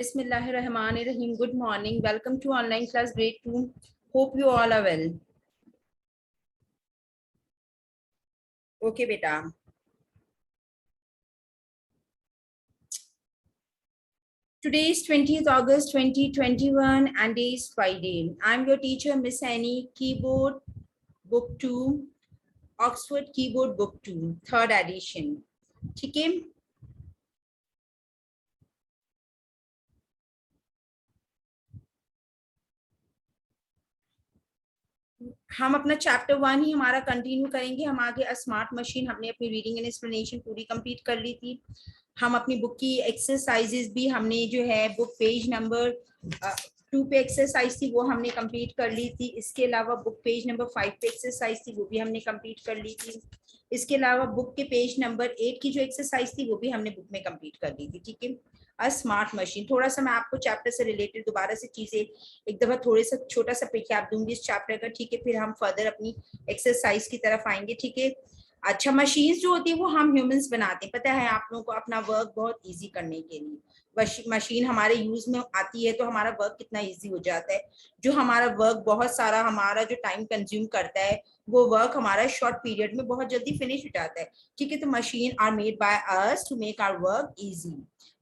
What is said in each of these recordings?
Bismillahirrahmanirrahim. Good morning. Welcome to online class grade 2. Hope you all are well. Okay, beta. Today is 20th August 2021 and day is Friday. I'm your teacher, Miss Annie, Keyboard Book 2, Oxford Keyboard Book 2, 3rd edition. ठीक है, हम अपना chapter 1 ही हमारा continue करेंगे। हम आगे smart machine, हमने अपनी रीडिंग एंड एक्सप्लेनेशन पूरी कंप्लीट कर ली थी। हम अपनी बुक की एक्सरसाइजेस भी हमने जो है बुक पेज नंबर 2 पे एक्सरसाइज थी वो हमने कंप्लीट कर ली थी। इसके अलावा बुक पेज नंबर 5 पे एक्सरसाइज थी वो भी हमने कंप्लीट कर ली थी। इसके अलावा बुक के पेज नंबर 8 की जो एक्सरसाइज थी वो भी हमने बुक में कंप्लीट कर ली थी। ठीक है, स्मार्ट मशीन। थोड़ा सा मैं आपको चैप्टर से रिलेटेड दोबारा से चीजें एक दफा थोड़े सा छोटा सा रिकैप दूंगी इस चैप्टर का। ठीक है, फिर हम फर्दर अपनी एक्सरसाइज की तरफ आएंगे। ठीक है, अच्छा, मशीन्स जो होती है वो हम ह्यूमंस बनाते हैं। पता है आप लोगों को अपना वर्क बहुत इजी करने के लिए मशीन हमारे यूज में आती है तो हमारा वर्क कितना इजी हो जाता है। जो हमारा वर्क बहुत सारा हमारा जो टाइम कंज्यूम करता है वो वर्क हमारा शॉर्ट पीरियड में बहुत जल्दी फिनिश हो जाता है। ठीक है, तो machine are made by us to make our work easy,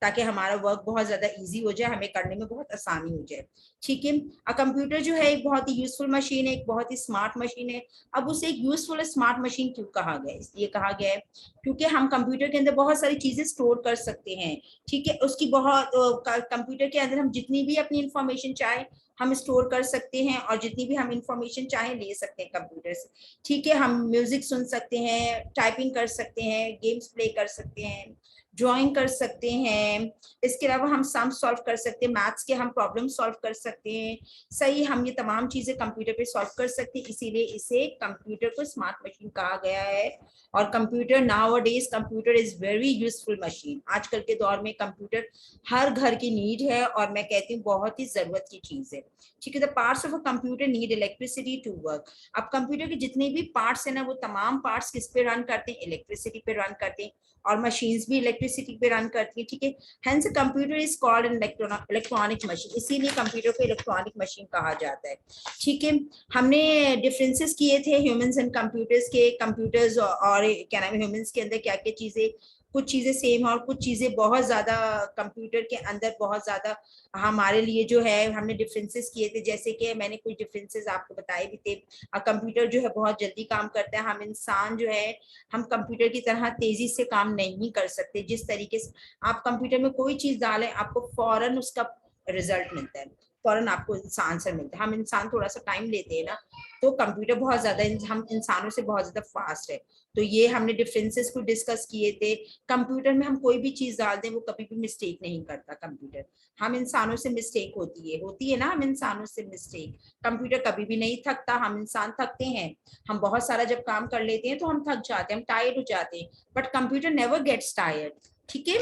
ताकि हमारा वर्क बहुत ज्यादा इजी हो जाए, हमें करने में बहुत आसानी हो जाए। ठीक है, कंप्यूटर जो है एक बहुत ही यूजफुल मशीन है, एक बहुत ही स्मार्ट मशीन है। अब उसे एक यूजफुल स्मार्ट मशीन क्यों कहा गया है? इसलिए कहा गया है क्योंकि हम कंप्यूटर के अंदर बहुत सारी चीजें स्टोर कर सकते हैं। ठीक है, उसकी बहुत कंप्यूटर के अंदर हम जितनी भी अपनी इंफॉर्मेशन चाहे हम स्टोर कर सकते हैं और जितनी भी हम इंफॉर्मेशन चाहे ले सकते हैं कंप्यूटर से। ठीक है, हम म्यूजिक सुन सकते हैं, टाइपिंग कर सकते हैं, गेम्स प्ले कर सकते हैं, ड्राइंग कर सकते हैं। इसके अलावा हम सम सॉल्व कर सकते हैं, मैथ्स के हम प्रॉब्लम सॉल्व कर सकते हैं। सही, हम ये तमाम चीजें कंप्यूटर पे सॉल्व कर सकते हैं, इसीलिए इसे कंप्यूटर को स्मार्ट मशीन कहा गया है। और computer nowadays computer is very useful machine. आजकल के दौर में कंप्यूटर हर घर की नीड है और मैं कहती हूँ बहुत ही जरूरत की चीज है। ठीक है, the parts of a computer need electricity to work. अब कंप्यूटर के जितने भी पार्ट्स है ना वो तमाम पार्ट्स किस पे रन करते हैं? इलेक्ट्रिसिटी पे रन करते हैं, और मशीन्स भी इलेक्ट्रिसिटी पे रन करती है। ठीक है, hence computer is called an electronic machine, इसीलिए कंप्यूटर को इलेक्ट्रॉनिक मशीन कहा जाता है। ठीक है, हमने डिफरेंसेस किए थे ह्यूमंस एंड कंप्यूटर्स के। कंप्यूटर्स और क्या नाम है ह्यूमंस के अंदर क्या क्या चीजें, कुछ चीजें सेम और कुछ चीजें बहुत ज्यादा कंप्यूटर के अंदर बहुत ज्यादा हमारे लिए जो है हमने डिफरेंसेस किए थे। जैसे कि मैंने कुछ डिफरेंसेस आपको बताए भी थे। कंप्यूटर जो है बहुत जल्दी काम करता है, हम इंसान जो है हम कंप्यूटर की तरह तेजी से काम नहीं कर सकते। जिस तरीके से आप कंप्यूटर में कोई चीज डालें आपको फौरन उसका रिजल्ट मिलता है, फौरन आपको आंसर मिलता है। हम इंसान थोड़ा सा टाइम लेते हैं ना, तो कंप्यूटर बहुत ज्यादा हम इंसानों से बहुत ज्यादा फास्ट है। तो ये हमने डिफरेंसेस को डिस्कस किए थे। कंप्यूटर में हम कोई भी चीज डाल दें वो कभी भी मिस्टेक नहीं करता कंप्यूटर। हम इंसानों से मिस्टेक होती है ना, हम इंसानों से मिस्टेक। कंप्यूटर कभी भी नहीं थकता, हम इंसान थकते हैं। हम बहुत सारा जब काम कर लेते हैं तो हम थक जाते हैं, हम टायर्ड हो जाते हैं, but computer never gets tired. ठीक है,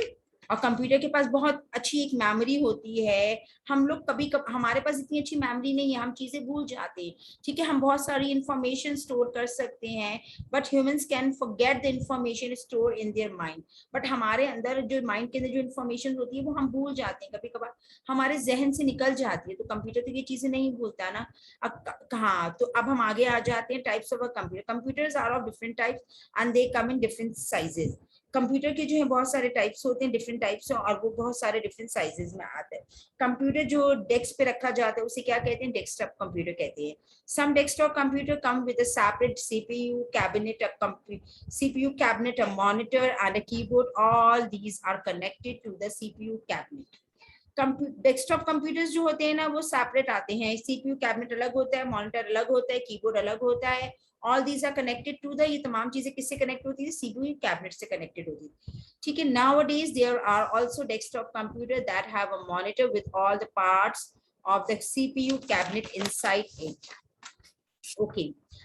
और कंप्यूटर के पास बहुत अच्छी एक मेमोरी होती है। हम लोग कभी हमारे पास इतनी अच्छी मेमोरी नहीं है, हम चीजें भूल जाते हैं। ठीक है, हम बहुत सारी इंफॉर्मेशन स्टोर कर सकते हैं, but humans can forget the information store in their mind. But हमारे अंदर जो माइंड के अंदर जो इंफॉर्मेशन होती है वो हम भूल जाते हैं, कभी कभार हमारे जहन से निकल जाती है। तो कंप्यूटर तो ये चीजें नहीं भूलता ना। अब कहाँ, तो अब हम आगे आ जाते हैं types of a computer. Computers are of different types and they come in different sizes. Computer के जो है बहुत सारे टाइप्स होते हैं, डिफरेंट टाइप्स हैं, और वो बहुत सारे डिफरेंट साइजेस में आते हैं। कंप्यूटर जो डेस्क पे रखा जाता है उसे क्या कहते हैं? डेस्कटॉप कंप्यूटर कहते हैं। Some desktop computer come with a separate CPU cabinet, CPU cabinet, a monitor and a keyboard. All these are connected to the CPU cabinet. Desktop computers जो होते हैं ना वो सेपरेट आते हैं। सीपीयू कैबिनेट अलग होता है, मॉनिटर अलग होता है, कीबोर्ड अलग होता है। All these are connected to the, ये तमाम चीजें किससे कनेक्ट होती है? सीपीयू कैबिनेट से कनेक्टेड होती है। ठीक है, nowadays there are also desktop computer that have a monitor with all the parts of the CPU cabinet inside it. Okay,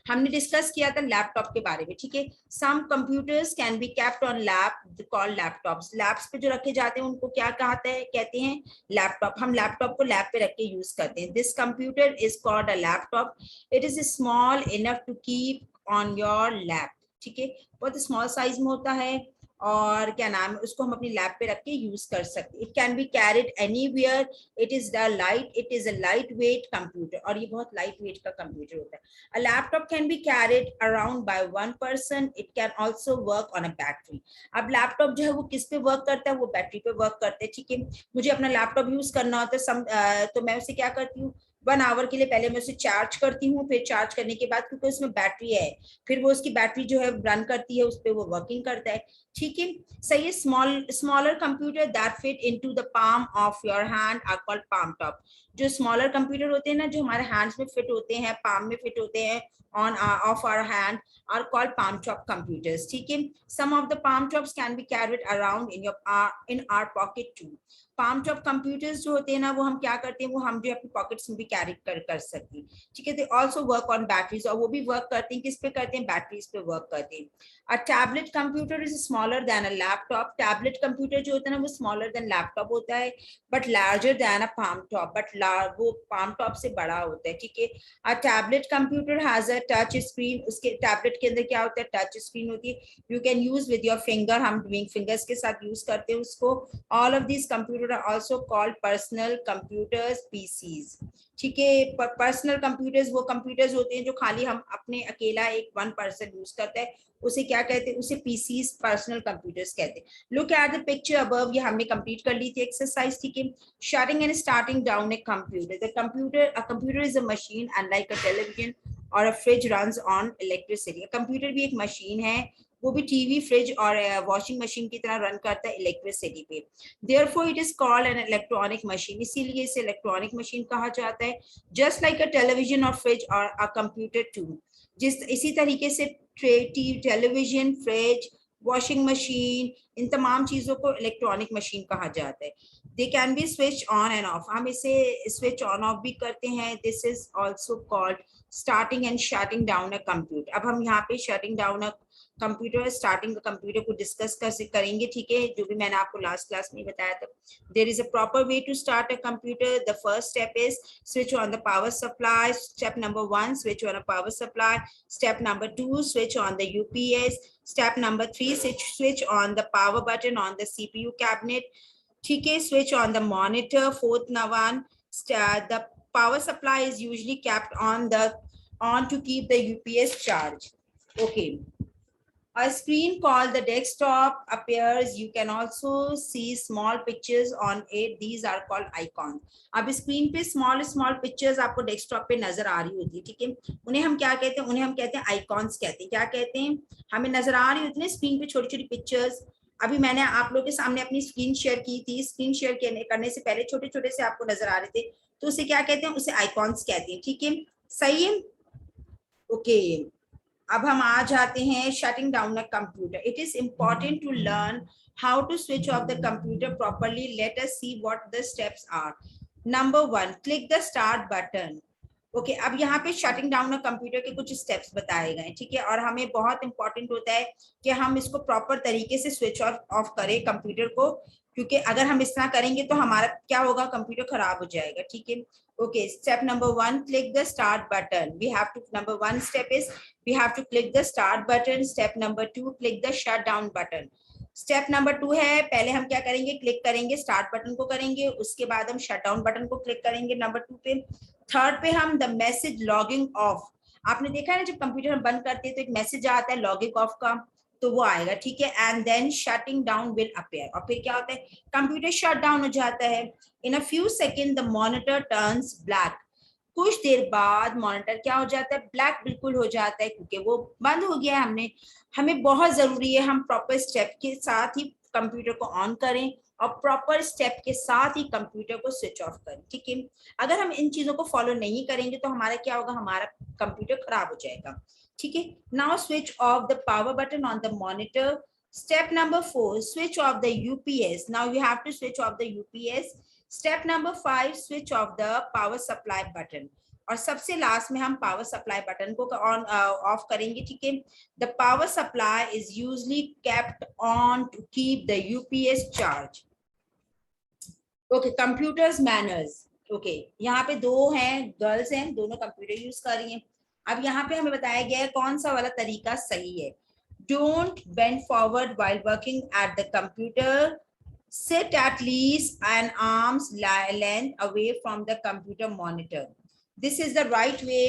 हमने डिस्कस किया था लैपटॉप के बारे में। ठीक है, some computers can be kept on lap called laptops. Laps पे जो रखे जाते हैं उनको क्या कहते हैं? लैपटॉप। हम लैपटॉप को लैप पे रख के यूज करते हैं। This computer is called a laptop. It is small enough to keep on your lap. ठीक है, बहुत स्मॉल साइज में होता है और क्या नाम है उसको हम अपनी लैब पे रख के यूज कर सकते हैं। It can be carried anywhere, it is a light weight computer, और ये बहुत लाइट वेट का कंप्यूटर होता है। A laptop can be carried around by one person, it can also work on a battery. अब लैपटॉप जो है वो किस पे वर्क करता है, वो बैटरी पे वर्क करता है, ठीक है। मुझे अपना लैपटॉप यूज करना होता है तो मैं उसे क्या करती हूँ, 1 आवर के लिए पहले मैं उसे चार्ज करती हूँ, फिर चार्ज करने के बाद क्योंकि उसमें बैटरी है, फिर वो उसकी बैटरी जो है रन करती है, उस पर वो वर्किंग करता है, ठीक है। सही है। Smaller computer that fit into the palm of your hand are called palm top. जो स्मॉलर कंप्यूटर होते हैं ना, जो हमारे हैंड्स में फिट होते हैं, पाम में फिट होते हैं, on of our hand are called palm top computers, ठीक है। some of the palm tops can be carried around in our pocket too। palm top computers जो होते हैं ना, वो हम क्या करते हैं, वो हम जो अपने पॉकेट्स में भी कैरी कर सकते हैं, ठीक है। They also work on batteries, और वो भी वर्क करते हैं, किस पे करते हैं, बैटरीज पे वर्क करते हैं। अ tablet computer is smaller than a laptop. Tablet computer जो होता है ना, वो स्मॉलर देन लैपटॉप होता है, but larger than a palm top, but वो palm top से बड़ा होता है, ठीक है। A tablet computer has a touch screen. उसके टैबलेट के अंदर क्या होता है, टच स्क्रीन होती है, you can use with your finger, हम फिंगर्स के साथ यूज करते हैं उसको। All of this computer are also called personal computers, PCs, ठीक है। पर्सनल कंप्यूटर्स वो कंप्यूटर्स होते हैं जो खाली हम अपने अकेला एक 1 पर्सन यूज करता है, उसे क्या कहते हैं, उसे पीसीज, पर्सनल कंप्यूटर्स कहते हैं। Look at the picture above, ये हमने कंप्लीट कर ली थी एक्सरसाइज, ठीक है। Shutting and starting down a computer. A computer is a machine unlike a television और a fridge runs on electricity. Computer भी एक मशीन है, वो भी टीवी, फ्रिज और वॉशिंग मशीन की तरह रन करता है इलेक्ट्रिसिटी पे। Therefore it is called an electronic machine, इसीलिए इसे इलेक्ट्रॉनिक मशीन कहा जाता है। जस्ट लाइक अ टेलीविजन और फ्रिज और अ कंप्यूटर टू। इसी तरीके से टेलीविजन, फ्रिज, वॉशिंग मशीन, इन तमाम चीजों को इलेक्ट्रॉनिक मशीन कहा जाता है। They can be switch on and off, हम इसे स्विच ऑन ऑफ भी करते हैं। This is also called starting and shutting down a computer. अब हम यहाँ पे shutting down a computer, starting computer को डिस्कस करेंगे, ठीक है, जो भी मैंने आपको लास्ट क्लास में बताया था। There is a proper way to start a computer. The first step is switch on the power supply. Step number 1, switch on a power supply. Step number 2, switch on the UPS. Step number 3, switch on the power button on the CPU cabinet. ठीक है, switch on the monitor. Fourth one, the power supply is usually kept on to keep the UPS charged. Okay. A screen called the desktop appears. You can also see small pictures on it. These are called icons. अब screen पे small pictures आपको desktop पे नजर आ रही होती है, ठीक है। उन्हें हम क्या कहते हैं, उन्हें हम कहते हैं आइकॉन्स कहते हैं। क्या कहते हैं, हमें नजर आ रही होती है स्क्रीन पे छोटी छोटी पिक्चर्स। अभी मैंने आप लोगों के सामने अपनी स्क्रीन शेयर की थी, स्क्रीन शेयर करने से पहले छोटे छोटे से आपको नजर आ रहे थे, तो उसे क्या कहते हैं, उसे आइकॉन्स कहते हैं, ठीक है। सही है, ओके। अब हम आ जाते हैं shutting down a computer. It is important to learn how to switch off the computer properly. Let us see what the steps are. Number 1, click the start button. Okay, अब यहाँ पे शटिंग डाउन अ कंप्यूटर के कुछ steps बताए गए, ठीक है। और हमें बहुत इंपॉर्टेंट होता है कि हम इसको प्रॉपर तरीके से स्विच ऑफ करें कंप्यूटर को, क्योंकि अगर हम इस तरह करेंगे तो हमारा क्या होगा, कंप्यूटर खराब हो जाएगा, ठीक है। Okay, step number 1, click the start button. Number 1 step is we have to click the start button. Step number 2, click the shutdown button. Step number 2 है, पहले हम क्या करेंगे, क्लिक करेंगे, स्टार्ट बटन को करेंगे, उसके बाद हम शट डाउन बटन को क्लिक करेंगे नंबर 2 पे। थर्ड पे हम द मैसेज लॉगिंग ऑफ। आपने देखा है ना, जब कंप्यूटर हम बंद करते हैं तो एक मैसेज आता है लॉगिंग ऑफ का, तो वो आएगा, ठीक है। And then shutting down will appear, और फिर क्या होता है, कंप्यूटर शट डाउन हो जाता है। In a few second the monitor turns black. कुछ देर बाद मॉनिटर क्या हो जाता है, ब्लैक बिल्कुल हो जाता है, क्योंकि वो बंद हो गया है। हमें बहुत जरूरी है हम प्रॉपर स्टेप के साथ ही कंप्यूटर को ऑन करें और प्रॉपर स्टेप के साथ ही कंप्यूटर को स्विच ऑफ करें, ठीक है। अगर हम इन चीजों को फॉलो नहीं करेंगे तो हमारा क्या होगा, हमारा कंप्यूटर खराब हो जाएगा, ठीक है। Now switch off the power button on the monitor. Step number 4, switch off the UPS. Now you have to switch off the UPS. Step number 5, switch off the power supply button. और सबसे last में हम power supply button को on off करेंगे, ठीक है। The power supply is usually kept on to keep the UPS charge. Okay, computers manners. Okay, यहाँ पे दो हैं, गर्ल्स हैं, दोनों कंप्यूटर यूज कर रही हैं। अब यहाँ पे हमें बताया गया है कौन सा वाला तरीका सही है। Don't bend forward while working at the computer. Sit at least an arm's length away from the computer monitor. This is the right way.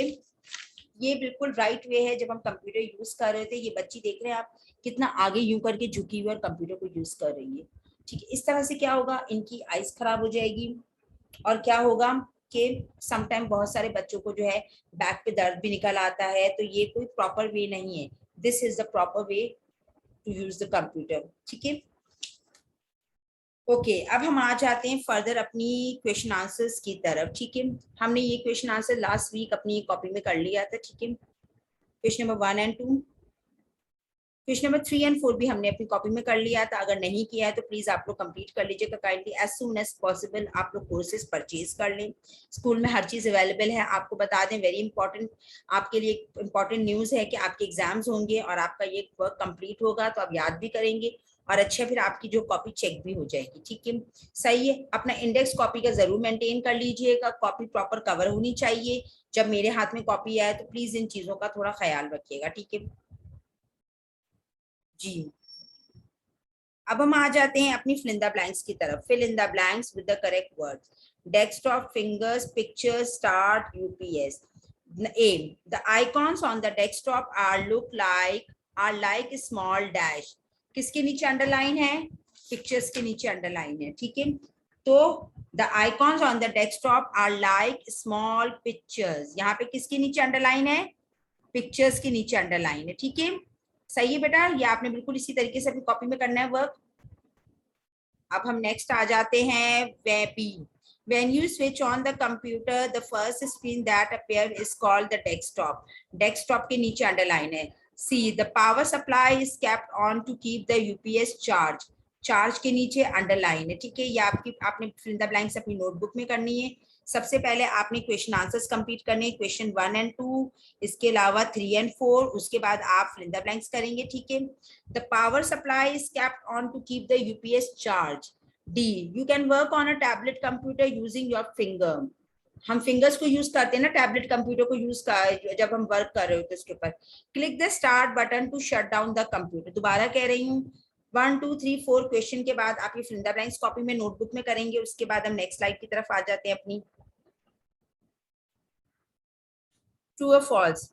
ये बिल्कुल राइट वे है। जब हम कंप्यूटर यूज कर रहे थे, ये बच्ची देख रहे हैं आप कितना आगे यूं करके झुकी हुई और कंप्यूटर को यूज कर रही है। ठीक है, इस तरह से क्या होगा, इनकी आइज खराब हो जाएगी और क्या होगा कि समटाइम बहुत सारे बच्चों को जो है बैक पे दर्द भी निकल आता है। तो ये कोई प्रॉपर वे नहीं है। This is the proper way to use the computer. ठीक है, ओके अब हम आ जाते हैं फर्दर अपनी क्वेश्चन आंसर्स की तरफ। ठीक है, हमने ये क्वेश्चन आंसर लास्ट वीक अपनी कॉपी में कर लिया था। ठीक है, question number 1 and 2, question number 3 and 4 भी हमने अपनी कॉपी में कर लिया था। अगर नहीं किया है तो प्लीज आप लोग कंप्लीट कर लीजिएगा kindly as soon as possible. आप लोग कोर्सेज परचेज कर लें, स्कूल में हर चीज अवेलेबल है। आपको बता दें, वेरी इंपॉर्टेंट आपके लिए इंपॉर्टेंट न्यूज है कि आपके एग्जाम्स होंगे और आपका ये वर्क कंप्लीट होगा तो आप याद भी करेंगे और अच्छा फिर आपकी जो कॉपी चेक भी हो जाएगी। ठीक है, सही है। अपना इंडेक्स कॉपी का जरूर मेंटेन कर लीजिएगा, कॉपी प्रॉपर कवर होनी चाहिए। जब मेरे हाथ में कॉपी आए तो प्लीज इन चीजों का थोड़ा ख्याल रखिएगा। ठीक है जी, अब हम आ जाते हैं अपनी फिल इन द ब्लैंक्स की तरफ। Fill in the blanks with the correct words. Desktop, fingers, pictures, start, UPS. A, the icons on the desktop are like small dash. किसके नीचे अंडरलाइन है? पिक्चर्स के नीचे अंडरलाइन है। ठीक है, तो the icons on the desktop are like small pictures. यहाँ पे किसके नीचे अंडरलाइन है? पिक्चर्स के नीचे अंडरलाइन है। ठीक है, सही है बेटा, ये आपने बिल्कुल इसी तरीके से अपनी कॉपी में करना है वर्क। अब हम नेक्स्ट आ जाते हैं B. When you switch on the computer, the first screen that appear is called the desktop. Desktop के नीचे अंडरलाइन है। C, the power supply is kept on to keep the UPS charge. Charge के नीचे underline है। ठीक है, ये आपने फिल इन द ब्लैंक्स अपनी नोटबुक में करनी है। सबसे पहले आपने क्वेश्चन आंसर्स कंप्लीट करने, क्वेश्चन 1 एंड 2, इसके अलावा 3 एंड 4, उसके बाद आप फिल इन द ब्लैंक्स करेंगे। ठीक है, the power supply is kept on to keep the UPS charge. D, you can work on a tablet computer using your finger. हम फिंगर्स को यूज करते हैं ना टैबलेट कंप्यूटर को यूज कर, जब हम वर्क कर रहे होते हैं उसके ऊपर। Click the start button to shut down the computer. दोबारा कह रही हूँ, 1 2 3 4 क्वेश्चन के बाद आप ये fill in the blanks copy में नोटबुक में करेंगे। उसके बाद हम नेक्स्ट स्लाइड की तरफ आ जाते हैं अपनी। ट्रू और false?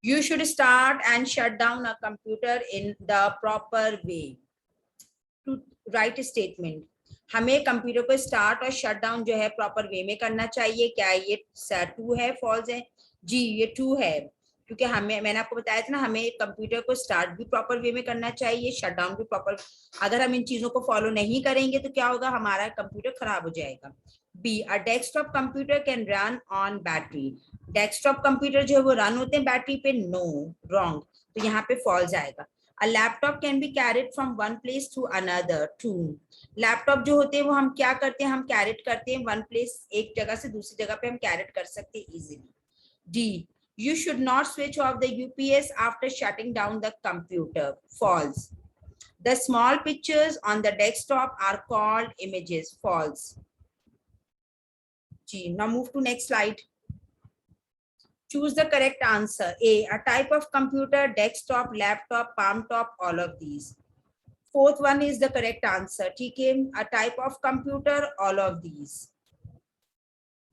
You should start and shut down a computer in the proper way. To write a statement, हमें कंप्यूटर को स्टार्ट और शट डाउन जो है प्रॉपर वे में करना चाहिए। क्या ये ट्रू है, फॉल्स है? जी ये ट्रू है, क्योंकि हमें, मैंने आपको बताया था ना, हमें कंप्यूटर को स्टार्ट भी प्रॉपर वे में करना चाहिए, शट डाउन भी प्रॉपर। अगर हम इन चीजों को फॉलो नहीं करेंगे तो क्या होगा, हमारा कंप्यूटर खराब हो जाएगा। B, a desktop computer can run on battery. Desktop computer जो है वो रन होते हैं बैटरी पे। नो, रॉन्ग, तो यहाँ पे फॉल्स आएगा। A laptop can be carried from one place to another. True. Laptop जो होते हैं वो हम क्या करते हैं, हम कैरेट करते हैं वन प्लेस, एक जगह से दूसरी जगह पे हम कैरेट कर सकते हैं easily. D, you should not switch off the UPS after shutting down the computer. False. The small pictures on the desktop are called images. False. G, now move to next slide. Choose the correct answer. A type of computer, desktop, laptop, palm top, all of these. Fourth one is the correct answer. ठीक है, a type of computer, all of these.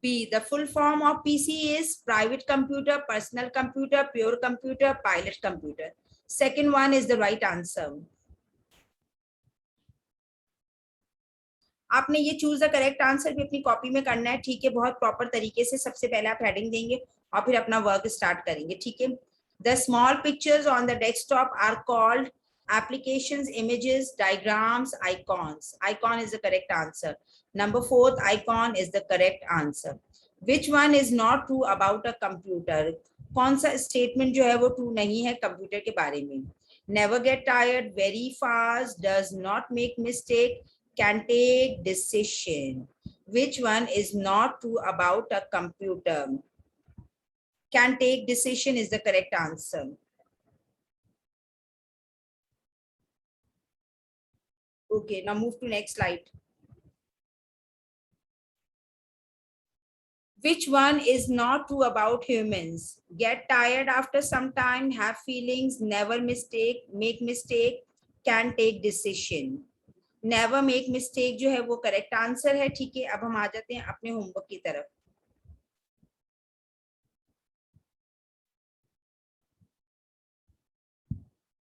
B, the full form of PC is private computer, personal computer, pure computer, pilot computer. Second one is the right answer. आपने ये choose the correct answer भी अपनी copy में करना है। ठीक है, बहुत प्रॉपर तरीके से सबसे पहले आप हेडिंग देंगे और फिर अपना वर्क स्टार्ट करेंगे। ठीक है, the small pictures on the desktop are called applications, images, diagrams, icons. Icon is the correct answer. Number 4th icon is the correct answer. Which one is not true about a computer? कौन सा statement जो है वो true नहीं है computer के बारे में? Never get tired, very fast, does not make mistake, can take decision. Which one is not true about a computer? Can take decision is the correct answer. Okay, now move to next slide. Which one is not true about humans? Get tired after some time, have feelings, never make mistake, can take decision. Never make mistake जो है वो correct answer है। ठीक है, अब हम आ जाते हैं अपने होमवर्क की तरफ।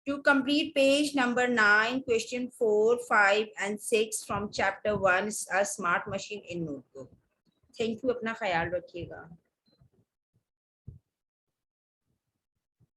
To complete page number 9, question 4, 5 and 6 from chapter 1, a smart machine in notebook. Thank you, अपना ख्याल रखिएगा।